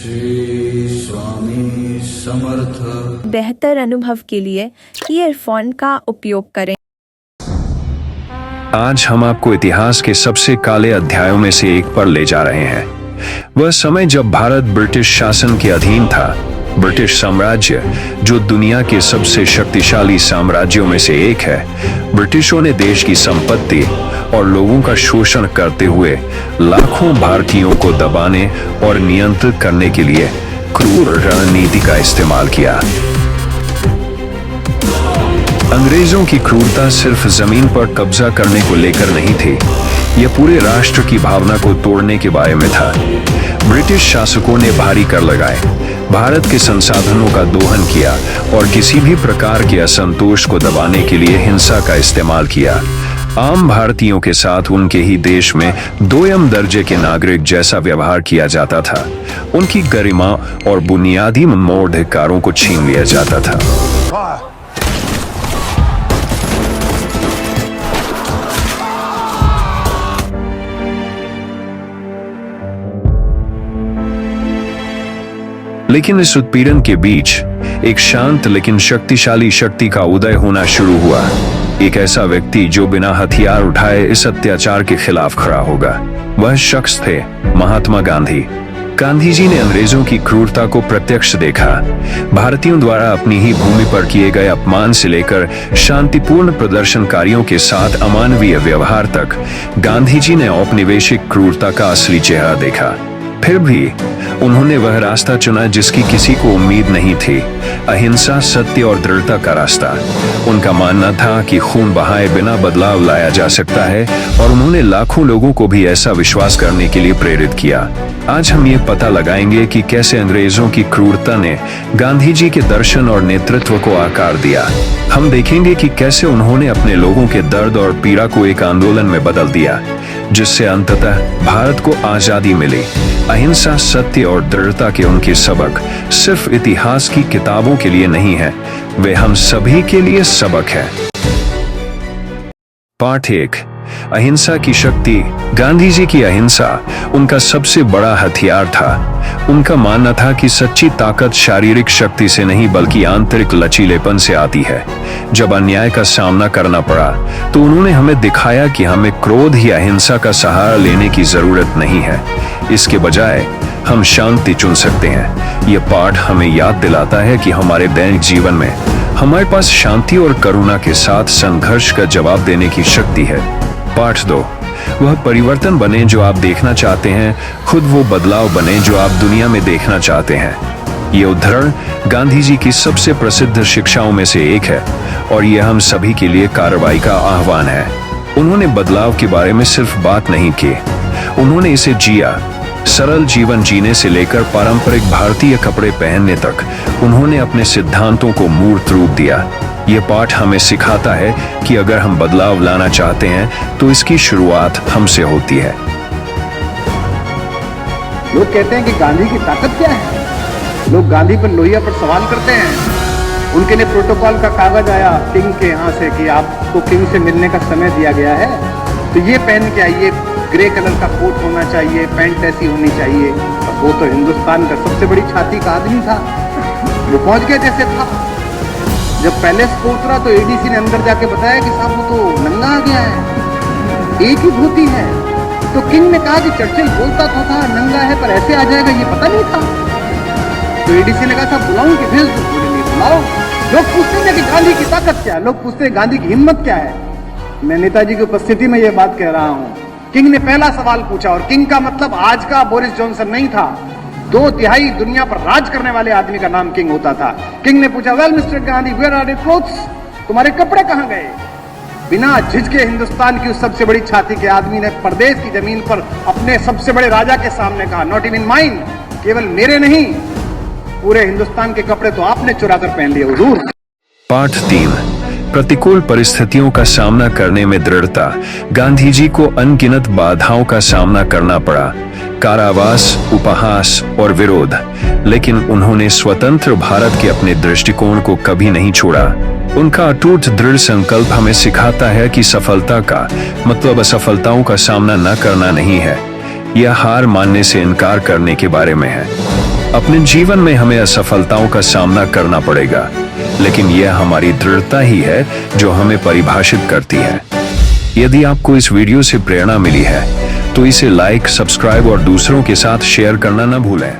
श्री स्वामी समर्थ। बेहतर अनुभव के लिए ईयरफोन का उपयोग करें। आज हम आपको इतिहास के सबसे काले अध्यायों में से एक पर ले जा रहे हैं। वह समय जब भारत ब्रिटिश शासन के अधीन था। ब्रिटिश साम्राज्य, जो दुनिया के सबसे शक्तिशाली साम्राज्यों में से एक है, ब्रिटिशों ने देश की संपत्ति और लोगों का शोषण करते हुए लाखों भारतीयों को दबाने और नियंत्रित करने के लिए क्रूर रणनीति का इस्तेमाल किया। अंग्रेजों की क्रूरता सिर्फ जमीन पर कब्जा करने को लेकर नहीं थी, यह पूरे राष्ट्र की भावना को तोड़ने के बारे में था। ब्रिटिश शासकों ने भारी कर लगाए, भारत के संसाधनों का दोहन किया और किसी भी प्रकार के असंतोष को दबाने के लिए हिंसा का इस्तेमाल किया। आम भारतीयों के साथ उनके ही देश में दोयम दर्जे के नागरिक जैसा व्यवहार किया जाता था। उनकी गरिमा और बुनियादी मौलिकाधिकारों को छीन लिया जाता था। लेकिन इस उत्पीड़न के बीच एक शांत लेकिन शक्तिशाली शक्ति का उदय होना शुरू हुआ। एक ऐसा व्यक्ति जो बिना हथियार उठाए इस अत्याचार के खिलाफ खड़ा होगा। वह शख्स थे महात्मा गांधी। गांधी जी ने अंग्रेजों की क्रूरता को प्रत्यक्ष देखा। भारतीयों द्वारा अपनी ही भूमि पर किए गए अपमान से लेकर शांतिपूर्ण प्रदर्शनकारियों के साथ अमानवीय व्यवहार तक गांधी जी ने औपनिवेशिक क्रूरता का असली चेहरा देखा। फिर भी उन्होंने वह रास्ता चुना जिसकी किसी को उम्मीद नहीं थी, अहिंसा, सत्य और दृढ़ता का रास्ता। उनका मानना था कि खून बहाए बिना बदलाव लाया जा सकता है और उन्होंने लाखों लोगों को भी ऐसा विश्वास करने के लिए प्रेरित किया। आज हम ये पता लगाएंगे कि कैसे अंग्रेजों की क्रूरता ने गांधी जी के दर्शन और नेतृत्व को आकार दिया। हम देखेंगे कि कैसे उन्होंने अपने लोगों के दर्द और पीड़ा को एक आंदोलन में बदल दिया, जिससे अंततः भारत को आजादी मिली। अहिंसा, सत्य और दृढ़ता के उनके सबक सिर्फ इतिहास की किताबों के लिए नहीं है, वे हम सभी के लिए सबक है। पाठ 1, अहिंसा की शक्ति। गांधी जी की अहिंसा उनका सबसे बड़ा हथियार था। उनका मानना था कि सच्ची ताकत शारीरिक शक्ति से नहीं बल्कि आंतरिक लचीलेपन से आती है। जब अन्याय का सामना करना पड़ा तो उन्होंने हमें दिखाया कि हमें क्रोध या हिंसा का सहारा लेने की जरूरत नहीं है। इसके बजाय हम शांति चुन सकते हैं। यह पाठ हमें याद दिलाता है कि हमारे दैनिक जीवन में हमारे पास शांति और करुणा के साथ संघर्ष का जवाब देने की शक्ति है। पाठ 2, वह परिवर्तन बने जो आप देखना चाहते हैं, खुद वो बदलाव बने जो आप दुनिया में देखना चाहते हैं। ये उद्धरण गांधी जी की सबसे प्रसिद्ध शिक्षाओं में से एक है और यह हम सभी के लिए कार्रवाई का आह्वान है। उन्होंने बदलाव के बारे में सिर्फ बात नहीं की, उन्होंने इसे जिया। सरल जीवन जीने से लेकर पारंपरिक भारतीय कपड़े पहनने तक उन्होंने अपने सिद्धांतों को मूर्त रूप दिया। यह पाठ हमें सिखाता है कि अगर हम बदलाव लाना चाहते हैं तो इसकी शुरुआत हमसे होती है। लोग कहते हैं कि गांधी की ताकत क्या है। लोग गांधी पर लोहिया पर सवाल करते हैं। उनके लिए प्रोटोकॉल का कागज आया किंग के यहाँ से कि आपको किंग से मिलने का समय दिया गया है, तो ये पहन के आइए, ग्रे कलर का कोट होना चाहिए, पैंट ऐसी होनी चाहिए। और वो तो हिंदुस्तान का सबसे बड़ी छाती का आदमी था, वो पहुंच गया जैसे था। जब पैलेस पहुंच रहा तो एडीसी ने अंदर जाके बताया कि साहब वो तो नंगा आ गया है, एक ही धोती है। तो किंग ने कहा कि चर्चिल बोलता तो था नंगा है, पर ऐसे आ जाएगा ये पता नहीं था। तो एडीसी ने कहा साहब बुलाऊं कि भेज दो? बोले नहीं, बुलाओ। लोग पूछते हैं कि गांधी की ताकत क्या है, लोग पूछते हैं गांधी की हिम्मत क्या है। मैं नेताजी की उपस्थिति में ये बात कह रहा हूँ। किंग ने पहला सवाल पूछा, और किंग का मतलब आज का बोरिस जॉनसन नहीं था। 2/3 दुनिया पर राज करने वाले आदमी का नाम किंग होता था। किंग ने पूछा, well mister Gandhi, where are your clothes? तुम्हारे कपड़े कहां गए? बिना झिझके हिंदुस्तान की उस सबसे बड़ी छाती के आदमी ने परदेश की जमीन पर अपने सबसे बड़े राजा के सामने कहा, नॉट इवन माइन, केवल मेरे नहीं, पूरे हिंदुस्तान के कपड़े तो आपने चुरा कर पहन लिए हुजूर। पाठ 3, प्रतिकूल परिस्थितियों का सामना करने में दृढ़ता। गांधी जी को अनगिनत बाधाओं का सामना करना पड़ा, कारावास, उपहास और विरोध, लेकिन उन्होंने स्वतंत्र भारत के अपने दृष्टिकोण को कभी नहीं छोड़ा। उनका अटूट दृढ़ संकल्प हमें सिखाता है कि सफलता का मतलब असफलताओं का सामना न करना नहीं है, यह हार मानने से इनकार करने के बारे में है। अपने जीवन में हमें असफलताओं का सामना करना पड़ेगा, लेकिन यह हमारी दृढ़ता ही है जो हमें परिभाषित करती है। यदि आपको इस वीडियो से प्रेरणा मिली है तो इसे लाइक, सब्सक्राइब और दूसरों के साथ शेयर करना न भूलें।